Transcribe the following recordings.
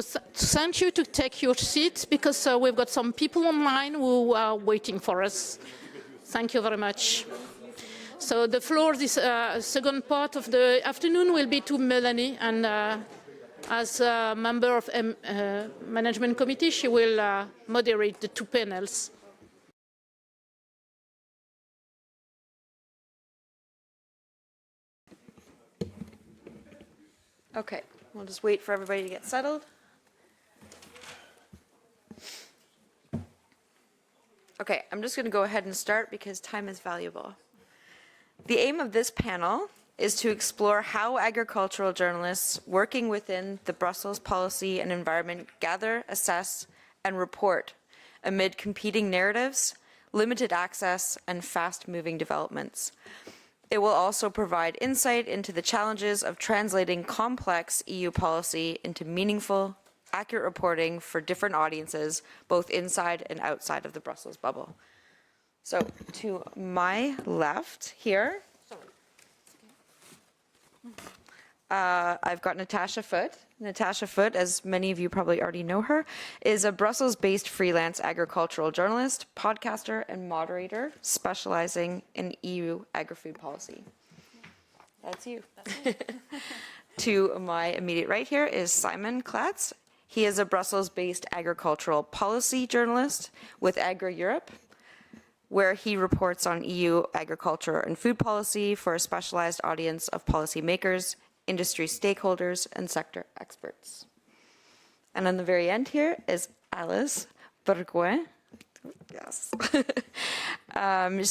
Thank you to take your seats because we've got some people online who are waiting for us. Thank you very much. So the floor, this second part of the afternoon will be to Melanie, and as a member of management committee, she will moderate the two panels. Okay, we'll just wait for everybody to get settled. Okay, I'm just going to go ahead and start because time is valuable. The aim of this panel is to explore how agricultural journalists working within the Brussels policy and environment gather, assess, and report amid competing narratives, limited access, and fast-moving developments. It will also provide insight into the challenges of translating complex EU policy into meaningful, accurate reporting for different audiences, both inside and outside of the Brussels bubble. So to my left here, I've got Natasha Foote. Natasha Foote, as many of you probably already know her, is a Brussels-based freelance agricultural journalist, podcaster, and moderator specializing in EU agri-food policy. That's you. To my immediate right here is Simon Klatt. He is a Brussels-based agricultural policy journalist with Agra Europe, where he reports on EU agriculture and food policy for a specialized audience of policymakers, industry stakeholders, and sector experts. And on the very end here is Alice Bergöend. Yes.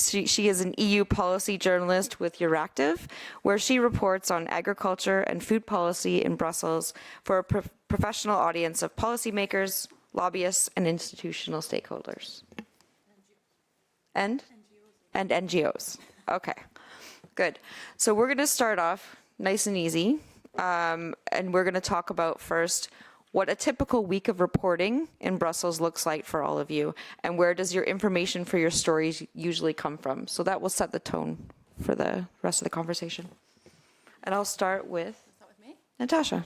She is an EU policy journalist with Euractiv, where she reports on agriculture and food policy in Brussels for a professional audience of policymakers, lobbyists, and institutional stakeholders. And NGOs. Okay, good. So we're going to start off nice and easy, and we're going to talk about first what a typical week of reporting in Brussels looks like for all of you, and where does your information for your stories usually come from. So that will set the tone for the rest of the conversation. And I'll start with me? Natasha.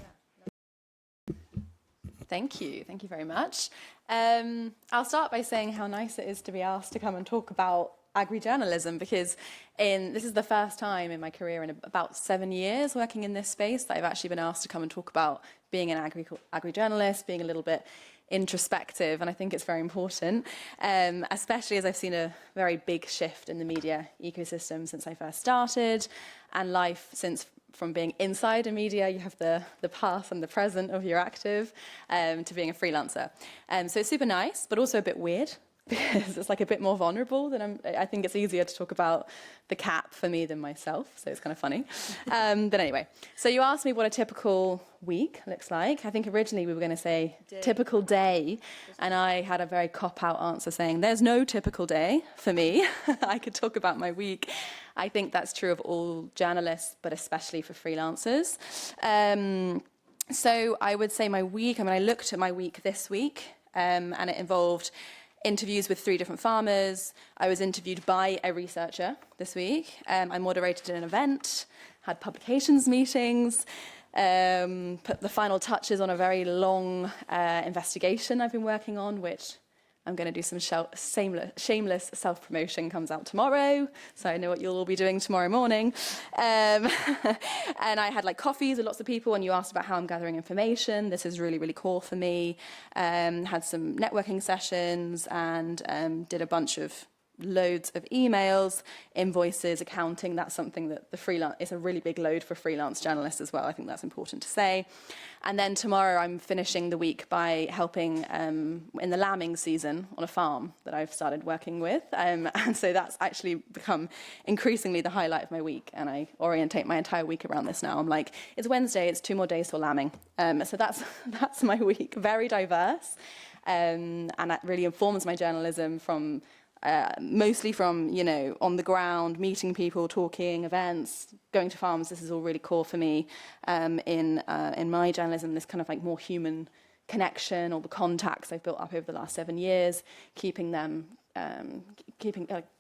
Thank you very much. I'll start by saying how nice it is to be asked to come and talk about agri-journalism, because this is the first time in my career in about 7 years working in this space that I've actually been asked to come and talk about being an agri-journalist, being a little bit introspective, and I think it's very important, especially as I've seen a very big shift in the media ecosystem since I first started, and life since from being inside a media, you have the past and the present of Euractiv, to being a freelancer. So it's super nice, but also a bit weird, because it's like a bit more vulnerable than I think it's easier to talk about the cap for me than myself, so it's kind of funny. But anyway, so you asked me what a typical week looks like. I think originally we were going to say typical day, and I had a very cop-out answer saying there's no typical day for me. I could talk about my week. I think that's true of all journalists, but especially for freelancers. So I would say my week, I looked at my week this week, and it involved interviews with 3 different farmers. I was interviewed by a researcher this week. I moderated an event, had publications meetings, put the final touches on a very long investigation I've been working on, which I'm going to do some shameless self-promotion, comes out tomorrow, so I know what you'll all be doing tomorrow morning. And I had like coffees with lots of people, and you asked about how I'm gathering information. This is really, really core for me. Had some networking sessions, and did a bunch of loads of emails, invoices, accounting. That's something that it's a really big load for freelance journalists as well. I think that's important to say. And then tomorrow I'm finishing the week by helping in the lambing season on a farm that I've started working with. And so that's actually become increasingly the highlight of my week. And I orientate my entire week around this now. I'm like, it's Wednesday, it's 2 more days till lambing. So that's my week, very diverse. And that really informs my journalism from mostly from, on the ground, meeting people, talking, events, going to farms. This is all really core for me in my journalism, this kind of like more human connection, all the contacts I've built up over the last 7 years, keeping them,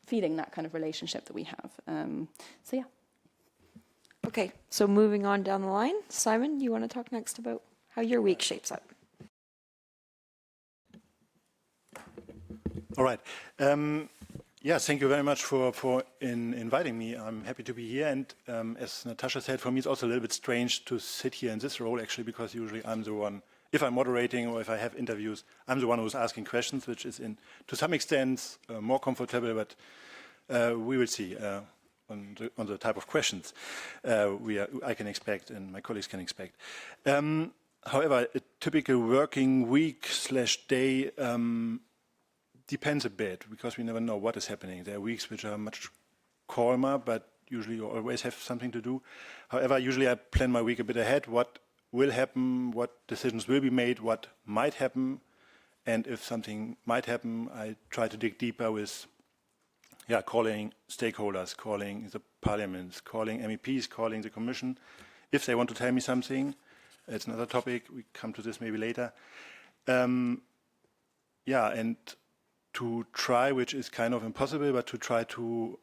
feeding that kind of relationship that we have. So yeah. Okay, so moving on down the line, Simon, you want to talk next about how your week shapes up? All right. Yes, thank you very much for inviting me. I'm happy to be here. And as Natasha said, for me, it's also a little bit strange to sit here in this role, actually, because usually I'm the one, if I'm moderating or if I have interviews, I'm the one who's asking questions, which is to some extent more comfortable, but we will see on the type of questions I can expect and my colleagues can expect. However, a typical working week/day depends a bit, because we never know what is happening. There are weeks which are much calmer, but usually you always have something to do. However, usually I plan my week a bit ahead, what will happen, what decisions will be made, what might happen, and if something might happen, I try to dig deeper with calling stakeholders, calling the parliaments, calling MEPs, calling the Commission, if they want to tell me something. It's another topic, we come to this maybe later. And to try, which is kind of impossible, but to try to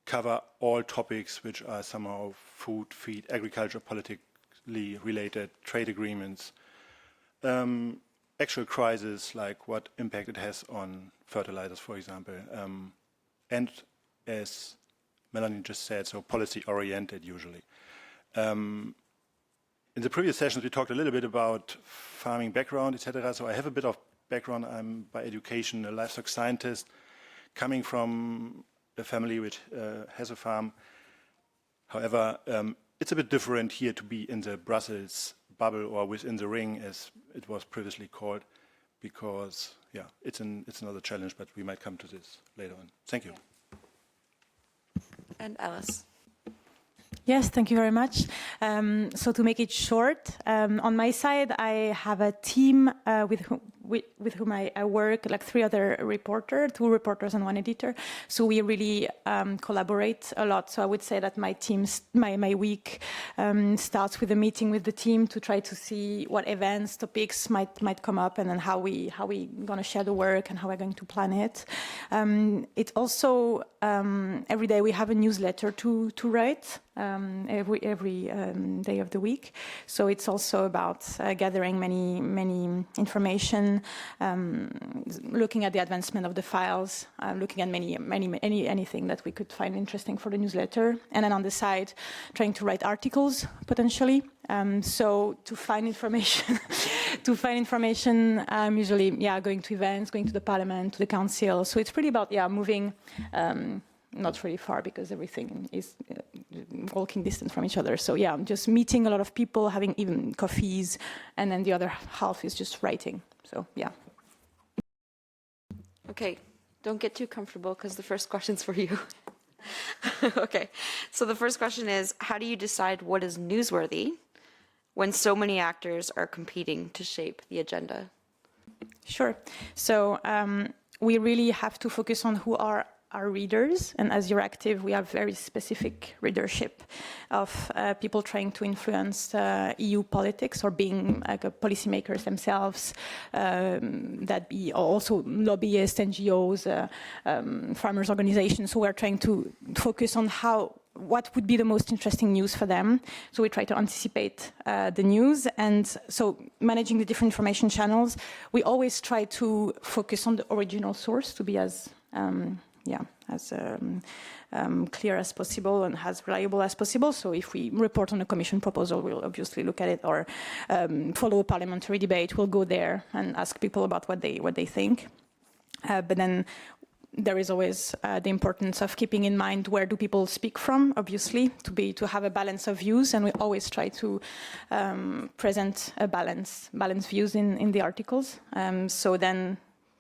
cover all topics which are somehow food, feed, agriculture, politically related, trade agreements, actual crises like what impact it has on fertilizers, for example, and as Melanie just said, so policy-oriented usually. In the previous sessions, we talked a little bit about farming background, etc. So I have a bit of background. I'm by education a livestock scientist, coming from a family which has a farm. However, it's a bit different here to be in the Brussels bubble or within the ring, as it was previously called, because it's another challenge, but we might come to this later on. Thank you. And Alice. Yes, thank you very much. So to make it short, on my side, I have a team with whom I work, like 3 other reporters, 2 reporters and 1 editor. So we really collaborate a lot. So I would say that my week starts with a meeting with the team to try to see what events, topics might come up, and then how we going to share the work and how we're going to plan it. It also every day we have a newsletter to write. Every day of the week. So it's also about gathering many information, looking at the advancement of the files, looking at anything that we could find interesting for the newsletter, and then on the side, trying to write articles potentially. So to find information, usually going to events, going to the Parliament, to the Council. So it's pretty about moving. Not really far, because everything is walking distance from each other. So just meeting a lot of people, having even coffees, and then the other half is just writing. So Okay, don't get too comfortable, because the first question's for you. Okay, so the first question is, how do you decide what is newsworthy when so many actors are competing to shape the agenda? Sure. So we really have to focus on who are our readers, and as Euractiv, we have very specific readership of people trying to influence EU politics or being policymakers themselves, that be also lobbyists, NGOs, farmers' organizations who are trying to focus on what would be the most interesting news for them. So we try to anticipate the news, and so managing the different information channels, we always try to focus on the original source to be as clear as possible and as reliable as possible. So if we report on a Commission proposal, we'll obviously look at it, or follow a parliamentary debate, we'll go there and ask people about what they think. But then there is always the importance of keeping in mind where do people speak from, obviously, to have a balance of views, and we always try to present a balanced views in the articles. So then,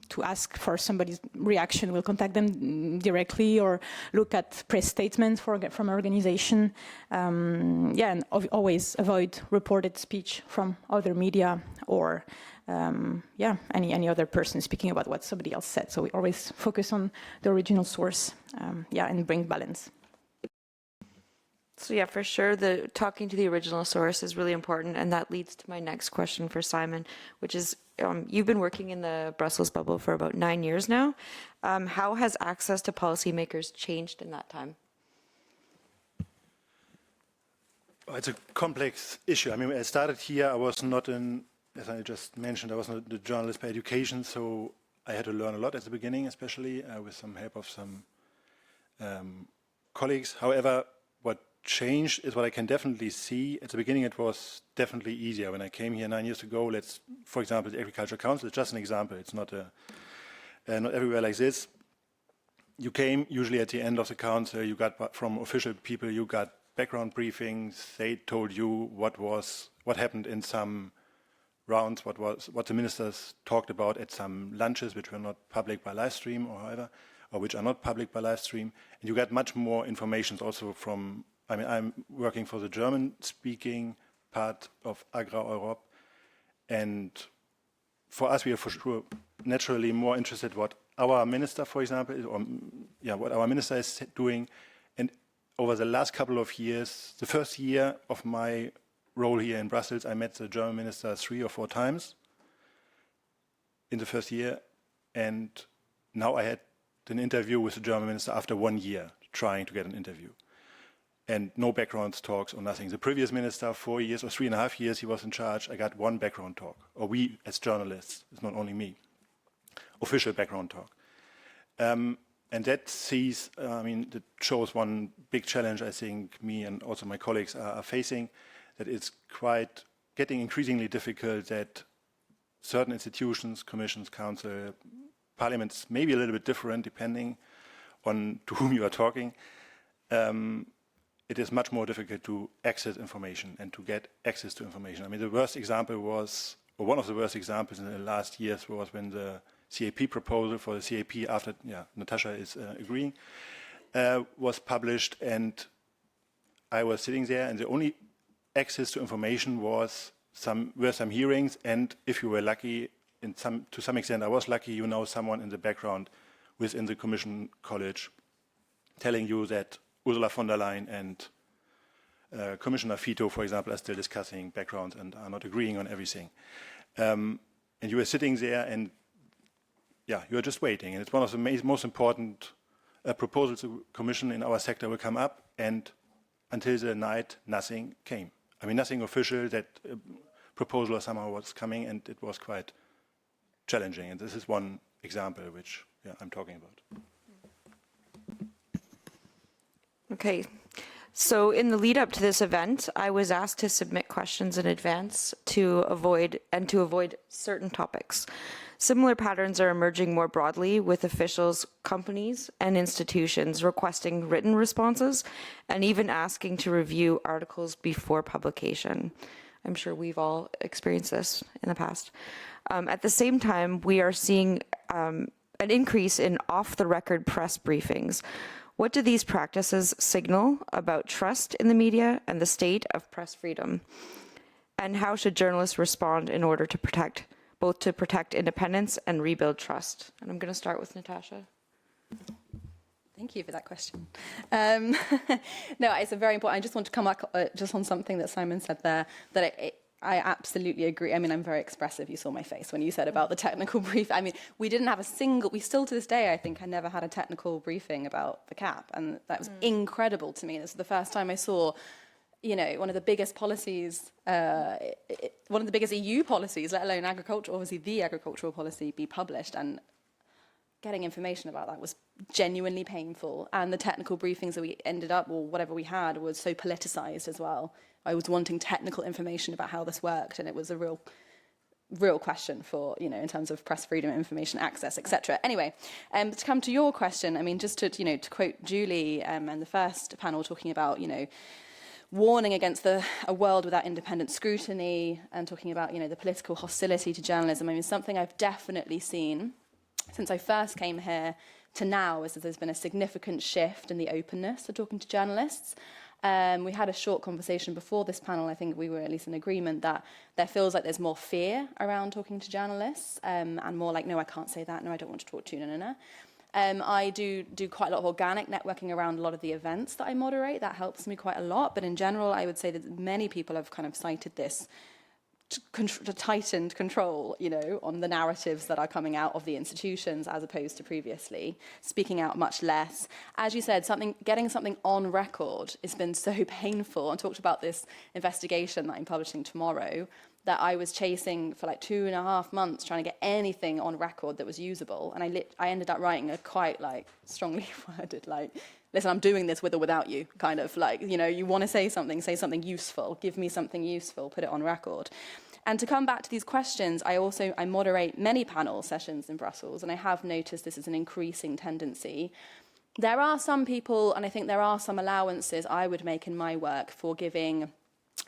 to ask for somebody's reaction, we'll contact them directly or look at press statements from an organization. And always avoid reported speech from other media or any other person speaking about what somebody else said. So we always focus on the original source, and bring balance. So for sure, talking to the original source is really important, and that leads to my next question for Simon, which is, you've been working in the Brussels bubble for about 9 years now. How has access to policymakers changed in that time? It's a complex issue. I mean, when I started here, I was not as I just mentioned, I was not a journalist by education, so I had to learn a lot at the beginning, especially with some help of some colleagues. However, what changed is what I can definitely see. At the beginning, it was definitely easier. When I came here 9 years ago, for example, the Agriculture Council is just an example. It's not not everywhere like this. You came usually at the end of the council. You got from official people. You got background briefings. They told you what happened in some rounds, what the ministers talked about at some lunches, which were not public by live stream or which are not public by live stream. And you get much more information also from, I'm working for the German-speaking part of Agra Europe. And for us, we are for sure naturally more interested what our minister, for example, what our minister is doing. And over the last couple of years, the first year of my role here in Brussels, I met the German minister 3 or 4 times in the first year. And now I had an interview with the German minister after 1 year, trying to get an interview. And no background talks or nothing. The previous minister, 4 years or 3.5 years he was in charge, I got 1 background talk. Or we as journalists, it's not only me. Official background talk. And that shows one big challenge I think me and also my colleagues are facing, that it's quite getting increasingly difficult that certain institutions, commissions, council, parliaments, maybe a little bit different depending on to whom you are talking, it is much more difficult to access information and to get access to information. I mean, the worst example was, or one of the worst examples in the last years was when the CAP proposal for the CAP after, Natasha is agreeing, was published, and I was sitting there, and the only access to information were some hearings, and if you were lucky, to some extent I was lucky, you know someone in the background within the Commission College telling you that Ursula von der Leyen and Commissioner Fito, for example, are still discussing backgrounds and are not agreeing on everything. And you were sitting there and you are just waiting. And it's one of the most important proposals the Commission in our sector will come up, and until the night, nothing came. I mean, nothing official that proposal somehow was coming, and it was quite challenging. And this is one example which I'm talking about. Okay, so in the lead up to this event, I was asked to submit questions in advance to avoid certain topics. Similar patterns are emerging more broadly with officials, companies, and institutions requesting written responses and even asking to review articles before publication. I'm sure we've all experienced this in the past. At the same time, we are seeing an increase in off-the-record press briefings. What do these practices signal about trust in the media and the state of press freedom? And how should journalists respond in order to protect independence and rebuild trust? And I'm going to start with Natasha. Thank you for that question. No, it's a very important. I just want to come back just on something that Simon said there, that I absolutely agree. I mean, I'm very expressive. You saw my face when you said about the technical brief. I mean, we didn't have we still to this day, I think I never had a technical briefing about the CAP. And that was incredible to me. This was the first time I saw, one of the biggest policies, one of the biggest EU policies, let alone agriculture, obviously the agricultural policy, be published. And getting information about that was genuinely painful. And the technical briefings that we ended up, or whatever we had, was so politicized as well. I was wanting technical information about how this worked, and it was a real question for, in terms of press freedom, information access, etc. Anyway, to come to your question, I mean, just to quote Julie and the first panel talking about, warning against a world without independent scrutiny, and talking about, the political hostility to journalism. I mean, something I've definitely seen since I first came here to now is that there's been a significant shift in the openness to talking to journalists. We had a short conversation before this panel. I think we were at least in agreement that there feels like there's more fear around talking to journalists, and more like, no, I can't say that, no, I don't want to talk to you, no. I do quite a lot of organic networking around a lot of the events that I moderate. That helps me quite a lot. But in general, I would say that many people have kind of cited this tightened control, on the narratives that are coming out of the institutions as opposed to previously, speaking out much less. As you said, getting something on record has been so painful. I talked about this investigation that I'm publishing tomorrow that I was chasing for like 2.5 months trying to get anything on record that was usable. And I ended up writing a quite like strongly worded, like, listen, I'm doing this with or without you, kind of like, you know, you want to say something useful, give me something useful, put it on record. And to come back to these questions, I moderate many panel sessions in Brussels, and I have noticed this is an increasing tendency. There are some people, and I think there are some allowances I would make in my work for giving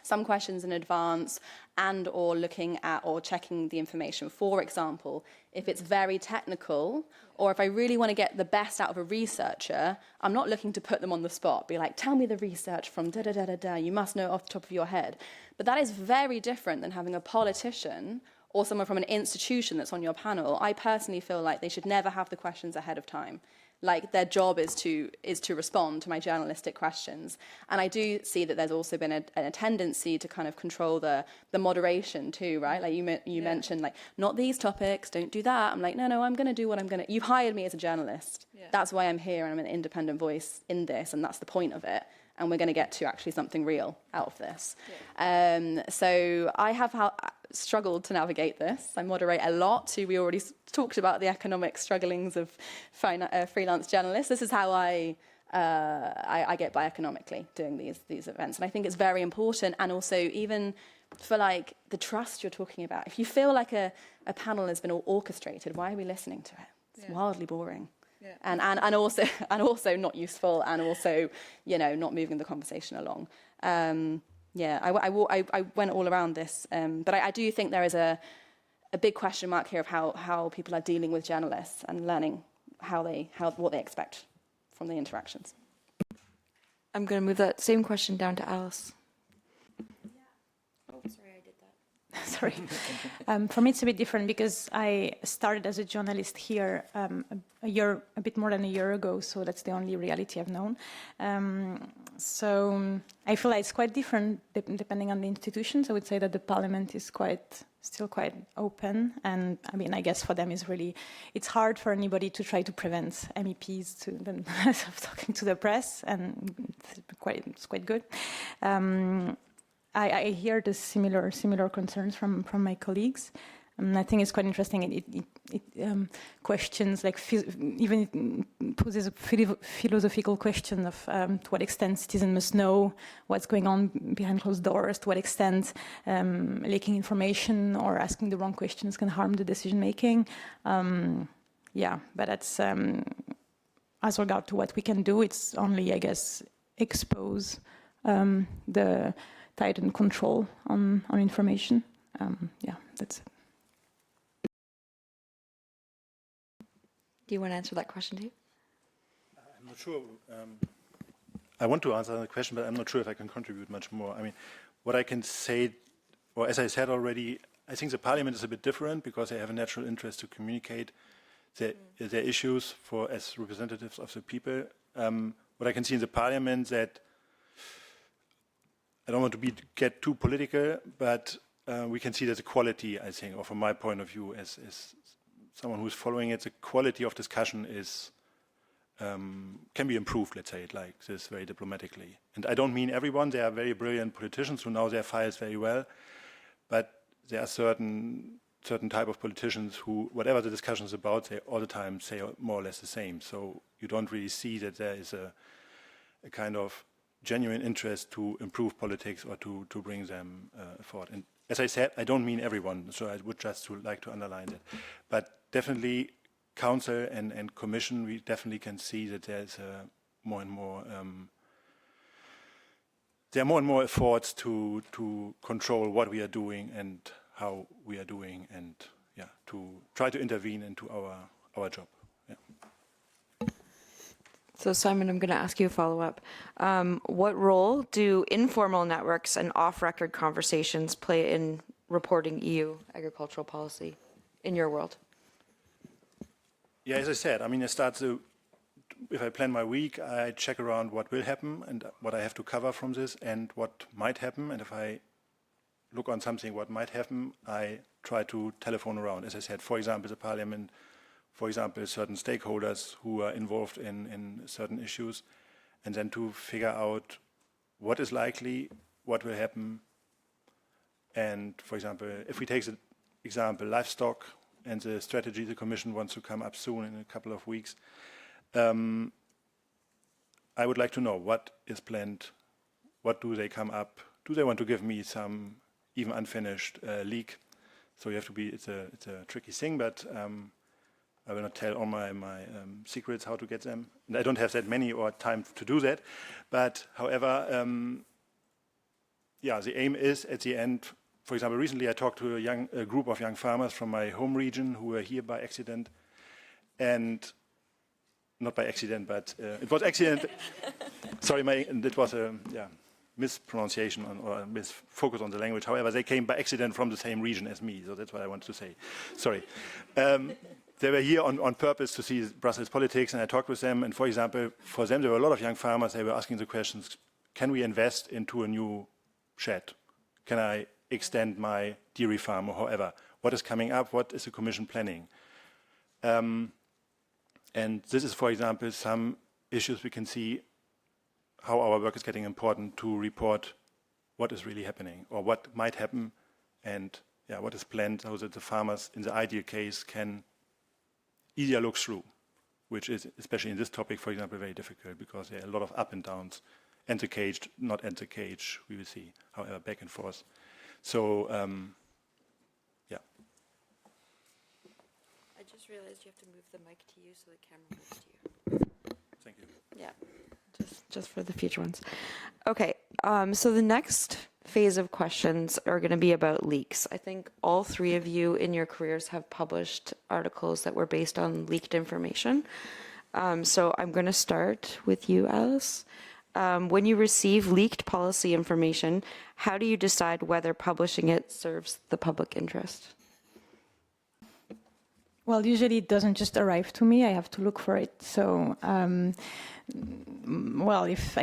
some questions in advance and or looking at or checking the information. For example, if it's very technical or if I really want to get the best out of a researcher, I'm not looking to put them on the spot, be like, tell me the research from da-da-da-da-da, you must know off the top of your head. But that is very different than having a politician or someone from an institution that's on your panel. I personally feel like they should never have the questions ahead of time. Like their job is to respond to my journalistic questions. And I do see that there's also been a tendency to kind of control the moderation too, right? Like you mentioned, like, not these topics, don't do that. I'm like, no, I'm going to do what I'm going to. You've hired me as a journalist. Yeah. That's why I'm here, and I'm an independent voice in this, and that's the point of it. And we're going to get to actually something real out of this. Yeah. So I have struggled to navigate this. I moderate a lot. We already talked about the economic strugglings of freelance journalists. This is how I get by economically doing these events. And I think it's very important. And also even for like the trust you're talking about. If you feel like a panel has been all orchestrated, why are we listening to it? It's wildly boring. Yeah. And also not useful, and also, you know, not moving the conversation along. I went all around this, but I do think there is a big question mark here of how people are dealing with journalists and learning what they expect from the interactions. I'm going to move that same question down to Alice. Oh, sorry, I did that. Sorry. For me, it's a bit different because I started as a journalist here a bit more than a year ago, so that's the only reality I've known. So I feel like it's quite different depending on the institutions. I would say that the parliament is still quite open, and I mean, I guess for them it's hard for anybody to try to prevent MEPs of talking to the press, and it's quite good. I hear the similar concerns from my colleagues. I think it's quite interesting. It questions, like, even it poses a philosophical question of to what extent citizens must know what's going on behind closed doors, to what extent leaking information or asking the wrong questions can harm the decision making. But that's as regard to what we can do. It's only, I guess, expose the tighten control on information. That's it. Do you want to answer that question too? I'm not sure. I want to answer the question, but I'm not sure if I can contribute much more. I mean, what I can say, or as I said already, I think the parliament is a bit different because they have a natural interest to communicate their issues as representatives of the people. What I can see in the parliament that I don't want to get too political, but we can see that the quality, I think, or from my point of view as someone who's following it, the quality of discussion can be improved, let's say it like this very diplomatically. And I don't mean everyone. There are very brilliant politicians who know their files very well, but there are certain type of politicians who, whatever the discussion is about, they all the time say more or less the same. So you don't really see that there is a kind of genuine interest to improve politics or to bring them forward. And as I said, I don't mean everyone, so I would just like to underline that. But definitely, Council and Commission, we definitely can see that there's more and more. There are more and more efforts to control what we are doing and how we are doing, and to try to intervene into our job. Yeah. So Simon, I'm going to ask you a follow-up. What role do informal networks and off-record conversations play in reporting EU agricultural policy in your world? Yeah, as I said, I mean, if I plan my week, I check around what will happen and what I have to cover from this and what might happen. And if I look on something what might happen, I try to telephone around. As I said, for example, the parliament, for example, certain stakeholders who are involved in certain issues, and then to figure out what is likely, what will happen, And for example, if we take the example livestock and the strategy the Commission wants to come up soon in a couple of weeks, I would like to know what is planned, what do they come up, do they want to give me some even unfinished leak? So you have to be, it's a tricky thing, but I will not tell all my secrets how to get them. And I don't have that many or time to do that. But however, yeah, the aim is at the end, for example, recently I talked to a group of young farmers from my home region who were here by accident. And not by accident, but it was accident. Sorry, it was a mispronunciation or misfocus on the language. However, they came by accident from the same region as me, so that's what I wanted to say. Sorry. They were here on purpose to see Brussels politics, and I talked with them. And for example, for them, there were a lot of young farmers. They were asking the questions, can we invest into a new shed? Can I extend my dairy farm or however? What is coming up? What is the Commission planning? And this is, for example, some issues we can see how our work is getting important to report what is really happening or what might happen and what is planned so that the farmers, in the ideal case, can easier look through, which is, especially in this topic, for example, very difficult because there are a lot of up and downs, enter cage, not enter cage, we will see, however, back and forth. So, I just realized you have to move the mic to you so the camera moves to you. Thank you. Yeah, just for the future ones. Okay, so the next phase of questions are going to be about leaks. I think all three of you in your careers have published articles that were based on leaked information. So I'm going to start with you, Alice. When you receive leaked policy information, how do you decide whether publishing it serves the public interest? Well, usually it doesn't just arrive to me. I have to look for it. So, well, if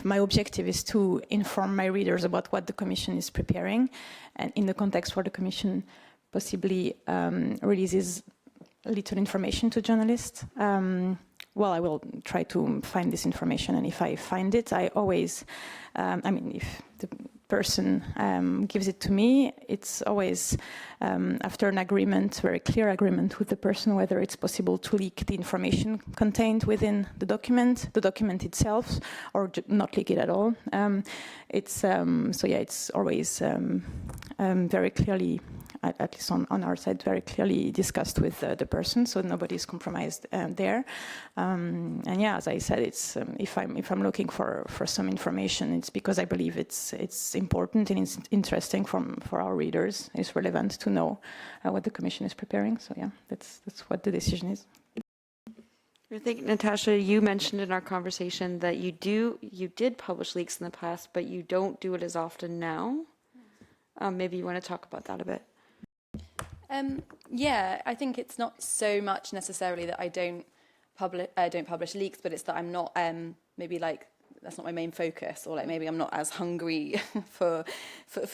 my objective is to inform my readers about what the Commission is preparing, and in the context where the Commission possibly releases little information to journalists, well, I will try to find this information, and if I find it, I always, I mean, if the person gives it to me, it's always after an agreement, very clear agreement with the person, whether it's possible to leak the information contained within the document itself, or not leak it at all. So yeah, it's always very clearly, at least on our side, very clearly discussed with the person, so nobody is compromised there. And yeah, as I said, it's if I'm looking for some information, it's because I believe it's important and it's interesting for our readers. It's relevant to know what the Commission is preparing. So yeah, that's what the decision is. I think, Natasha, you mentioned in our conversation that you did publish leaks in the past, but you don't do it as often now. Maybe you want to talk about that a bit. Yeah, I think it's not so much necessarily that I don't publish leaks, but it's that I'm not maybe like that's not my main focus, or like maybe I'm not as hungry for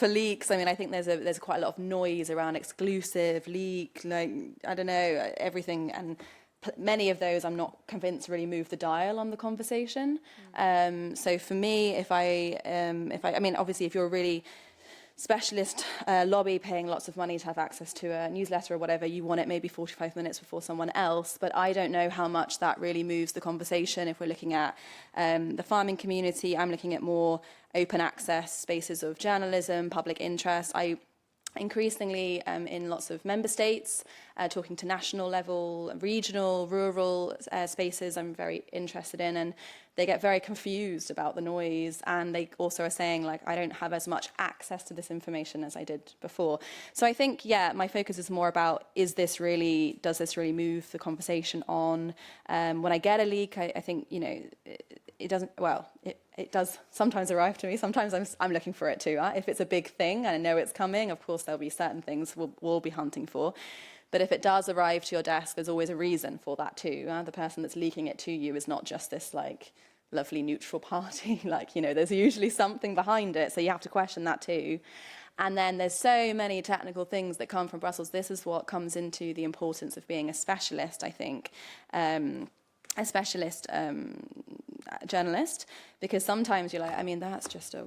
leaks. I mean, I think there's quite a lot of noise around exclusive leak, like I don't know, everything, and many of those I'm not convinced really move the dial on the conversation. So for me, if I mean, obviously, if you're a really specialist lobby paying lots of money to have access to a newsletter or whatever, you want it maybe 45 minutes before someone else, but I don't know how much that really moves the conversation. If we're looking at the farming community, I'm looking at more open access spaces of journalism, public interest. I increasingly in lots of member states, talking to national level, regional, rural spaces I'm very interested in, and they get very confused about the noise, and they also are saying, like, I don't have as much access to this information as I did before. So I think, yeah, my focus is more about, does this really move the conversation on? When I get a leak, I think, you know, it doesn't, well, it does sometimes arrive to me. Sometimes I'm looking for it too. If it's a big thing and I know it's coming, of course there'll be certain things we'll be hunting for. But if it does arrive to your desk, there's always a reason for that too. The person that's leaking it to you is not just this like lovely neutral party. Like, you know, there's usually something behind it. So you have to question that too. And then there's so many technical things that come from Brussels. This is what comes into the importance of being a specialist, I think. A specialist journalist, because sometimes you're like, I mean, that's just a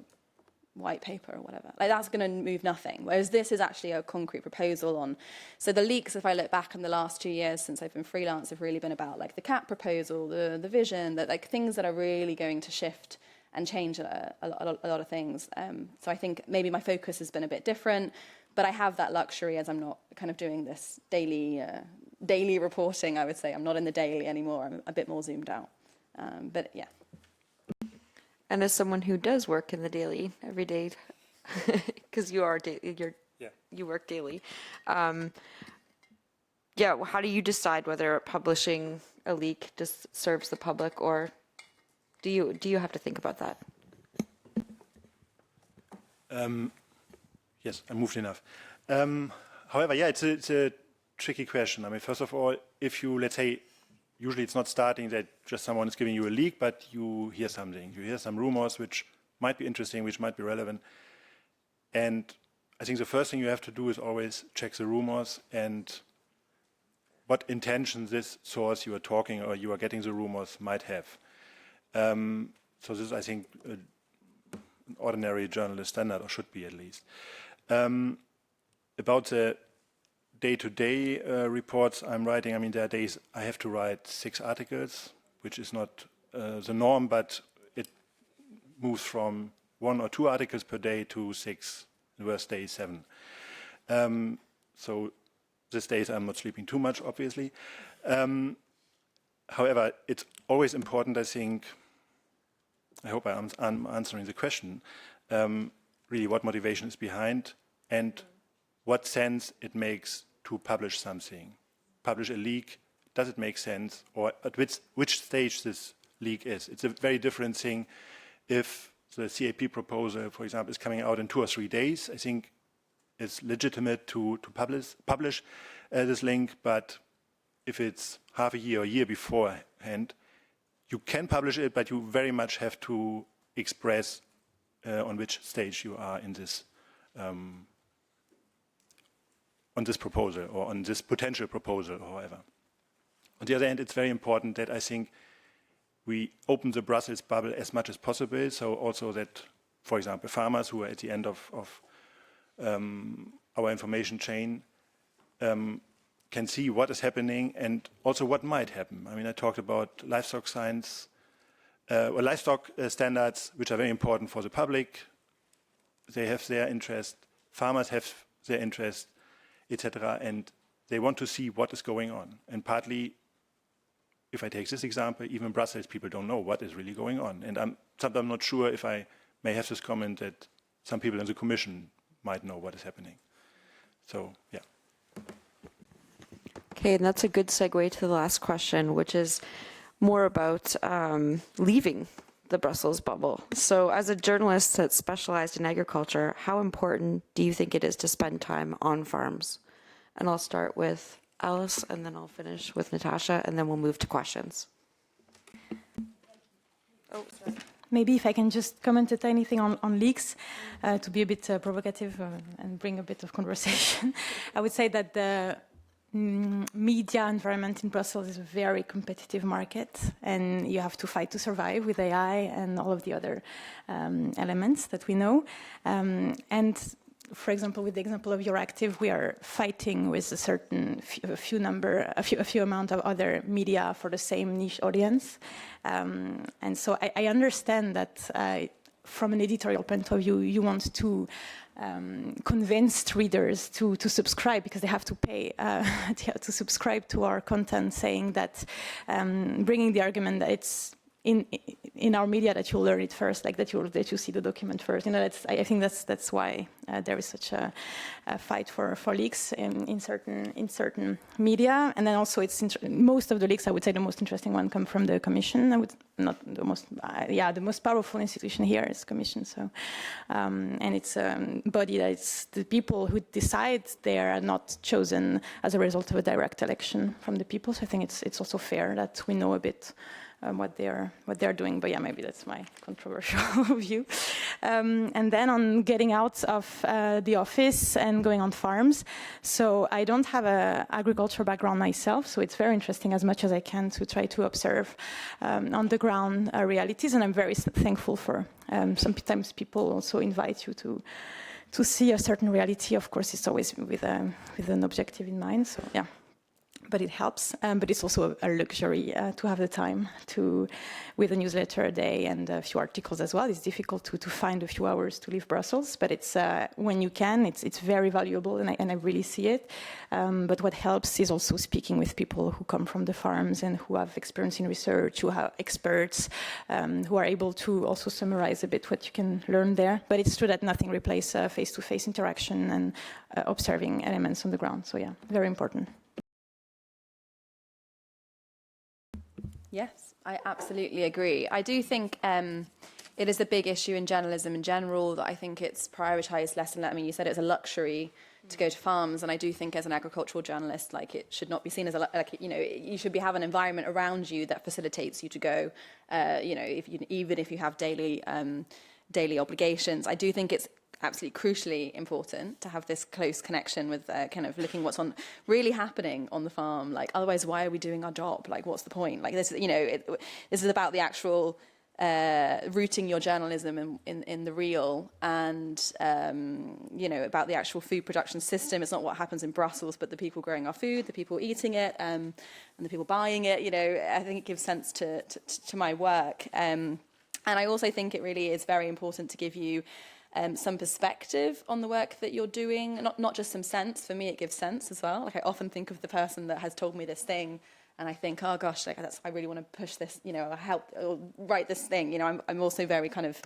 white paper or whatever. Like that's going to move nothing. Whereas this is actually a concrete proposal on. So the leaks, if I look back in the last 2 years since I've been freelance, have really been about like the CAP proposal, the vision, that like things that are really going to shift and change a lot of things. So I think maybe my focus has been a bit different, but I have that luxury as I'm not kind of doing this daily reporting. I would say I'm not in the daily anymore. I'm a bit more zoomed out. But yeah. And as someone who does work in the daily every day, because you work daily, how do you decide whether publishing a leak just serves the public, or do you have to think about that? Yes, I moved enough. However, it's a tricky question. I mean, first of all, if you, let's say, usually it's not starting that just someone is giving you a leak, but you hear something. You hear some rumors which might be interesting, which might be relevant. And I think the first thing you have to do is always check the rumors and what intention this source you are talking or you are getting the rumors might have. So this is, I think, an ordinary journalist standard, or should be at least. About the day-to-day reports I'm writing, I mean, there are days I have to write 6 articles, which is not the norm, but it moves from 1 or 2 articles per day to 6, the worst day 7. So these days I'm not sleeping too much, obviously. However, it's always important, I think, I hope I'm answering the question, really what motivation is behind and what sense it makes to publish something. Publish a leak, does it make sense? Or at which stage this leak is. It's a very different thing if the CAP proposal, for example, is coming out in 2 or 3 days. I think it's legitimate to publish this link, but if it's half a year or a year beforehand, you can publish it, but you very much have to express on which stage you are in this on this proposal or on this potential proposal, however. On the other hand, it's very important that I think we open the Brussels bubble as much as possible, so also that, for example, farmers who are at the end of our information chain can see what is happening and also what might happen. I mean, I talked about livestock science, or livestock standards, which are very important for the public. They have their interest, farmers have their interest, etc., and they want to see what is going on. And partly, if I take this example, even Brussels people don't know what is really going on. And I'm sometimes not sure if I may have this comment that some people in the Commission might know what is happening. So, yeah. Okay, and that's a good segue to the last question, which is more about leaving the Brussels bubble. So as a journalist that's specialized in agriculture, how important do you think it is to spend time on farms? And I'll start with Alice, and then I'll finish with Natasha, and then we'll move to questions. Oh, sorry. Maybe if I can just comment a tiny thing on leaks, to be a bit provocative and bring a bit of conversation. I would say that the media environment in Brussels is a very competitive market, and you have to fight to survive with AI and all of the other elements that we know. And for example, with the example of Euractiv, we are fighting with a certain few amount of other media for the same niche audience. And so I understand that from an editorial point of view, you want to convince readers to subscribe because they have to pay to subscribe to our content, saying that bringing the argument that it's in our media that you'll learn it first, like that you see the document first. You know, I think that's why there is such a fight for leaks in certain media. And then also most of the leaks, I would say the most interesting one come from the Commission. Not the most, the most powerful institution here is Commission. So, and it's a body that it's the people who decide. They are not chosen as a result of a direct election from the people. So I think it's also fair that we know a bit what they're doing. But yeah, maybe that's my controversial view. And then on getting out of the office and going on farms. So I don't have an agriculture background myself, so it's very interesting as much as I can to try to observe on the ground realities. And I'm very thankful for sometimes people also invite you to see a certain reality. Of course, it's always with an objective in mind. So yeah. But it helps, but it's also a luxury to have the time with a newsletter a day and a few articles as well. It's difficult to find a few hours to leave Brussels, but it's when you can, it's very valuable, and I really see it. But what helps is also speaking with people who come from the farms and who have experience in research, who have experts, who are able to also summarize a bit what you can learn there. But it's true that nothing replaces face-to-face interaction and observing elements on the ground. So yeah, very important. Yes, I absolutely agree. I do think it is a big issue in journalism in general that I think it's prioritised less and less. I mean, you said it's a luxury to go to farms, and I do think as an agricultural journalist, like, it should not be seen as you should have an environment around you that facilitates you to go. Even if you have daily obligations, I do think it's absolutely crucially important to have this close connection with kind of looking what's really happening on the farm. Like, otherwise, why are we doing our job? Like, what's the point? Like, this is about the actual rooting your journalism in the real, and about the actual food production system. It's not what happens in Brussels, but the people growing our food, the people eating it, and the people buying it. I think it gives sense to my work, and I also think it really is very important to give you some perspective on the work that you're doing, not just some sense. For me, it gives sense as well. Like, I often think of the person that has told me this thing, and I think, oh gosh, like, I really want to push this, help or write this thing. I'm also very kind of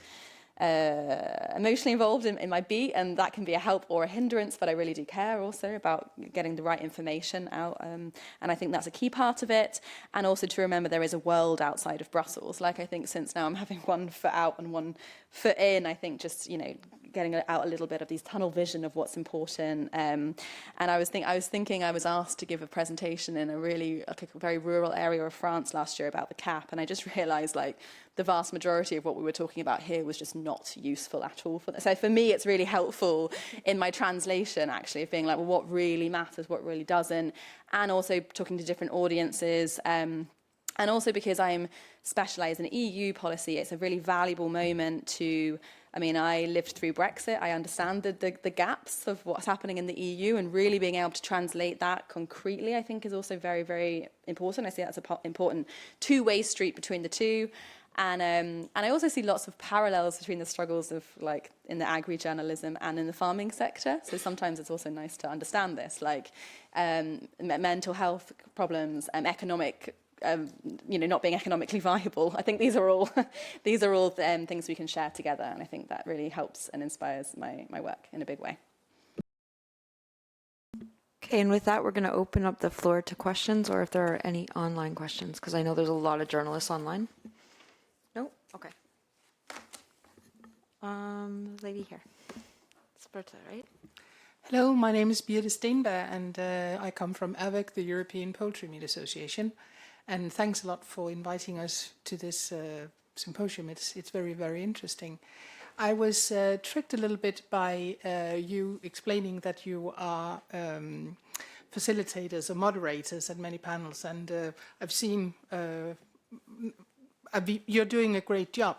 emotionally involved in my beat, and that can be a help or a hindrance, but I really do care also about getting the right information out, and I think that's a key part of it. And also to remember there is a world outside of Brussels. Like, I think since now I'm having 1 foot out and 1 foot in, I think just getting out a little bit of these tunnel vision of what's important. And I was thinking I was asked to give a presentation in a very rural area of France last year about the CAP, and I just realised, like, the vast majority of what we were talking about here was just not useful at all for this. So for me, it's really helpful in my translation, actually, of being like, well, what really matters, what really doesn't, and also talking to different audiences. And also because I'm specialised in EU policy, it's a really valuable moment to, I lived through Brexit. I understand the gaps of what's happening in the EU, and really being able to translate that concretely, I think, is also very, very important. I see that's an important two-way street between the two. And I also see lots of parallels between the struggles of, like, in the agri-journalism and in the farming sector. So sometimes it's also nice to understand this, like mental health problems, economic, not being economically viable. I think these are all things we can share together, and I think that really helps and inspires my work in a big way. Okay, and with that, we're going to open up the floor to questions, or if there are any online questions, because I know there's a lot of journalists online. No? Okay. Lady here. It's Berta, right? Hello, my name is Birte Steenberg, and I come from AVEC, the European Poultry Meat Association. And thanks a lot for inviting us to this symposium. It's very, very interesting. I was tricked a little bit by you explaining that you are facilitators or moderators at many panels, and I've seen you're doing a great job.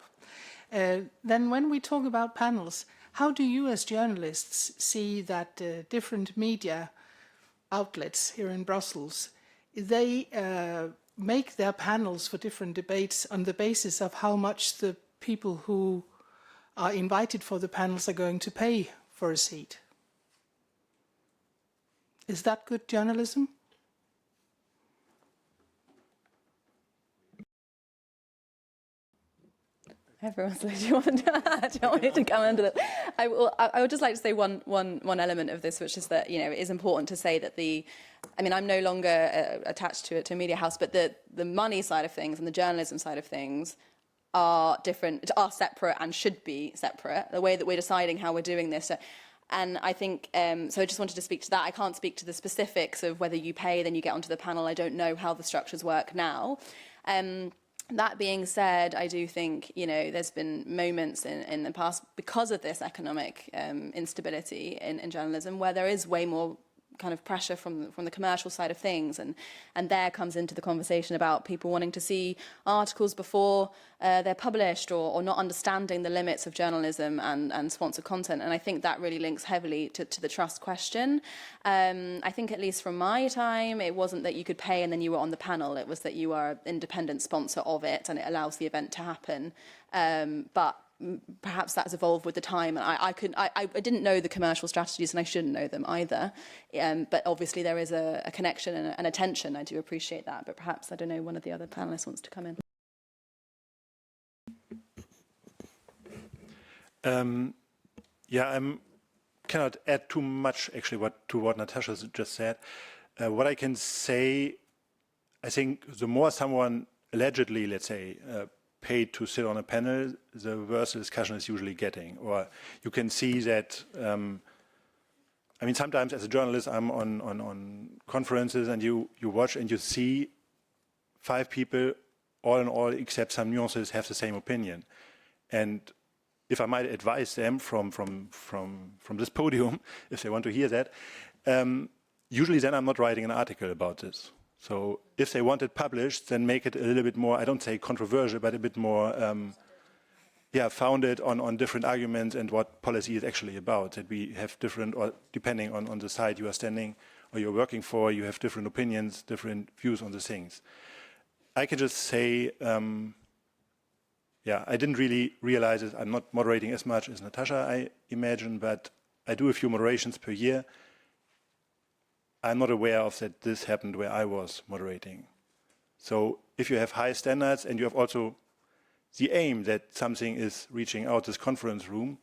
Then when we talk about panels, how do you as journalists see that different media outlets here in Brussels, they make their panels for different debates on the basis of how much the people who are invited for the panels are going to pay for a seat? Is that good journalism? Everyone's like, do you want me to come under that? I would just like to say one element of this, which is that, it is important to say that I'm no longer attached to a media house, but the money side of things and the journalism side of things are different, are separate, and should be separate. The way that we're deciding how we're doing this. And I think, so I just wanted to speak to that. I can't speak to the specifics of whether you pay, then you get onto the panel. I don't know how the structures work now. That being said, I do think, you know, there's been moments in the past because of this economic instability in journalism where there is way more kind of pressure from the commercial side of things, and there comes into the conversation about people wanting to see articles before they're published, or not understanding the limits of journalism and sponsored content. And I think that really links heavily to the trust question. I think at least from my time, it wasn't that you could pay and then you were on the panel. It was that you are an independent sponsor of it and it allows the event to happen. But perhaps that's evolved with the time, and I didn't know the commercial strategies, and I shouldn't know them either. But obviously there is a connection and a tension. I do appreciate that, but perhaps, I don't know, one of the other panelists wants to come in. Yeah, I cannot add too much actually to what Natasha just said. What I can say, I think the more someone allegedly, let's say, paid to sit on a panel, the worse the discussion is usually getting. Or you can see that, I mean, sometimes as a journalist, I'm on conferences and you watch and you see 5 people, all in all, except some nuances, have the same opinion. And if I might advise them from this podium, if they want to hear that, usually then I'm not writing an article about this. So if they want it published, then make it a little bit more, I don't say controversial, but a bit more, founded on different arguments and what policy is actually about. That we have different, or depending on the side you are standing or you're working for, you have different opinions, different views on the things. I can just say, I didn't really realize it. I'm not moderating as much as Natasha, I imagine, but I do a few moderations per year. I'm not aware of that this happened where I was moderating. So if you have high standards and you have also the aim that something is reaching out this conference room,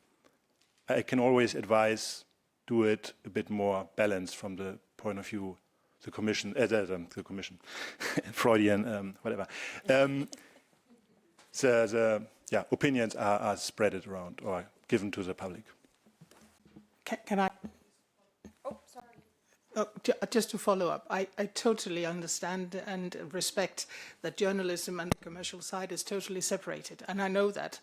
I can always advise do it a bit more balanced from the point of view, the commission, Freudian, whatever. Opinions are spread around or given to the public. Can I? Oh, sorry. Oh, just to follow up, I totally understand and respect that journalism and the commercial side is totally separated, and I know that.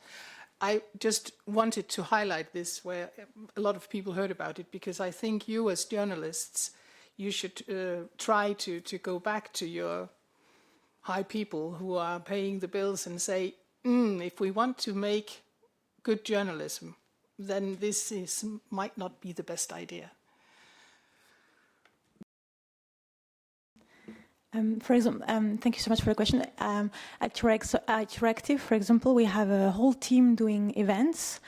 I just wanted to highlight this where a lot of people heard about it, because I think you as journalists, you should try to go back to your high people who are paying the bills and say, if we want to make good journalism, then this might not be the best idea. For example, thank you so much for the question. At Euractiv, for example, we have a whole team doing events,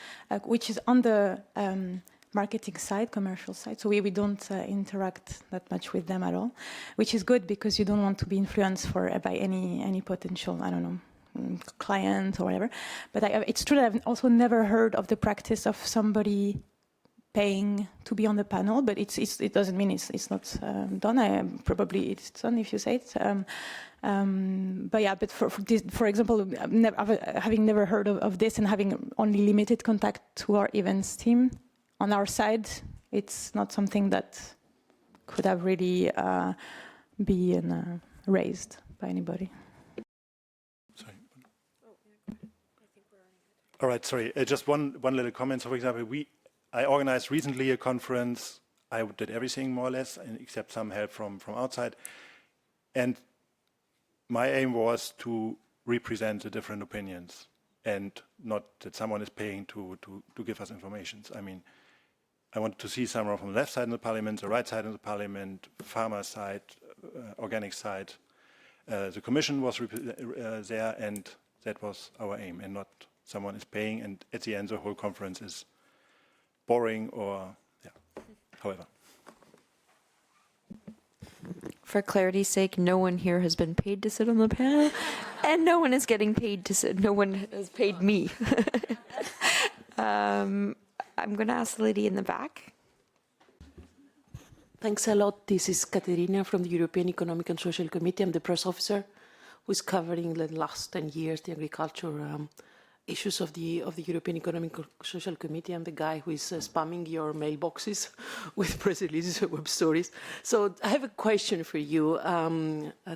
which is on the marketing side, commercial side. So we don't interact that much with them at all, which is good because you don't want to be influenced by any potential, I don't know, client or whatever. But it's true that I've also never heard of the practice of somebody paying to be on the panel, but it doesn't mean it's not done. Probably it's done if you say it. But for example, having never heard of this and having only limited contact to our events team, on our side, it's not something that could have really been raised by anybody. Sorry. All right, sorry. Just one little comment. So, for example, I organized recently a conference. I did everything more or less, except some help from outside. And my aim was to represent the different opinions and not that someone is paying to give us information. I mean, I wanted to see someone from the left side of the parliament, the right side of the parliament, farmer side, organic side. The commission was there, and that was our aim, and not someone is paying, and at the end the whole conference is boring or, however. For clarity's sake, no one here has been paid to sit on the panel, and no one is getting paid to sit. No one has paid me. I'm going to ask the lady in the back. Thanks a lot. This is Katerina from the European Economic and Social Committee. I'm the press officer who is covering the last 10 years the agriculture issues of the European Economic and Social Committee. I'm the guy who is spamming your mailboxes with press releases and web stories. So I have a question for you.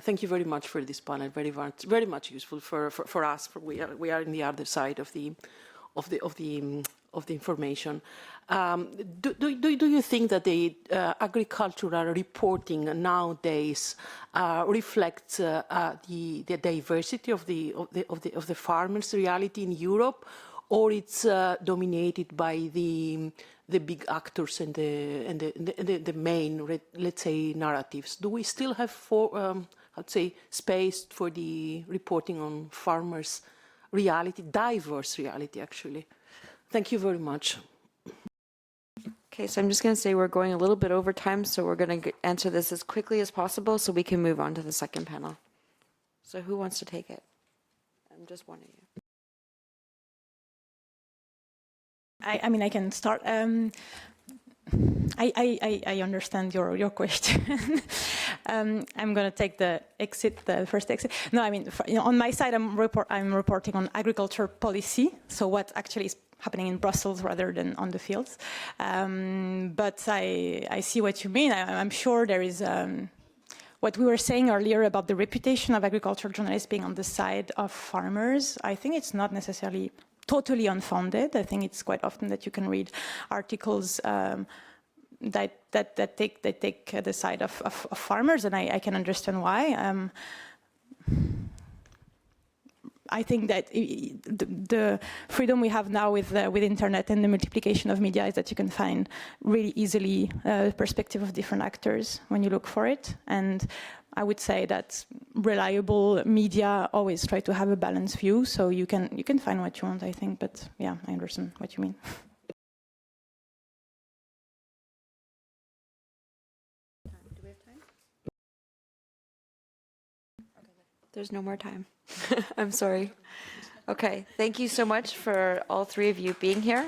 Thank you very much for this panel. Very much useful for us. We are in the other side of the information. Do you think that the agricultural reporting nowadays reflects the diversity of the farmers' reality in Europe, or it's dominated by the big actors and the main, let's say, narratives? Do we still have space for the reporting on farmers' reality, diverse reality, actually? Thank you very much. Okay, so I'm just going to say we're going a little bit over time, so we're going to answer this as quickly as possible so we can move on to the second panel. So who wants to take it? I'm just one of you. I mean, I can start. I understand your question. I'm going to take the first exit. No, I mean, on my side, I'm reporting on agriculture policy, so what actually is happening in Brussels rather than on the fields. But I see what you mean. I'm sure there is what we were saying earlier about the reputation of agricultural journalists being on the side of farmers. I think it's not necessarily totally unfounded. I think it's quite often that you can read articles that take the side of farmers, and I can understand why. I think that the freedom we have now with internet and the multiplication of media is that you can find really easily the perspective of different actors when you look for it. And I would say that reliable media always try to have a balanced view, so you can find what you want, I think. But yeah, I understand what you mean. Do we have time? There's no more time. I'm sorry. Okay, thank you so much for all three of you being here.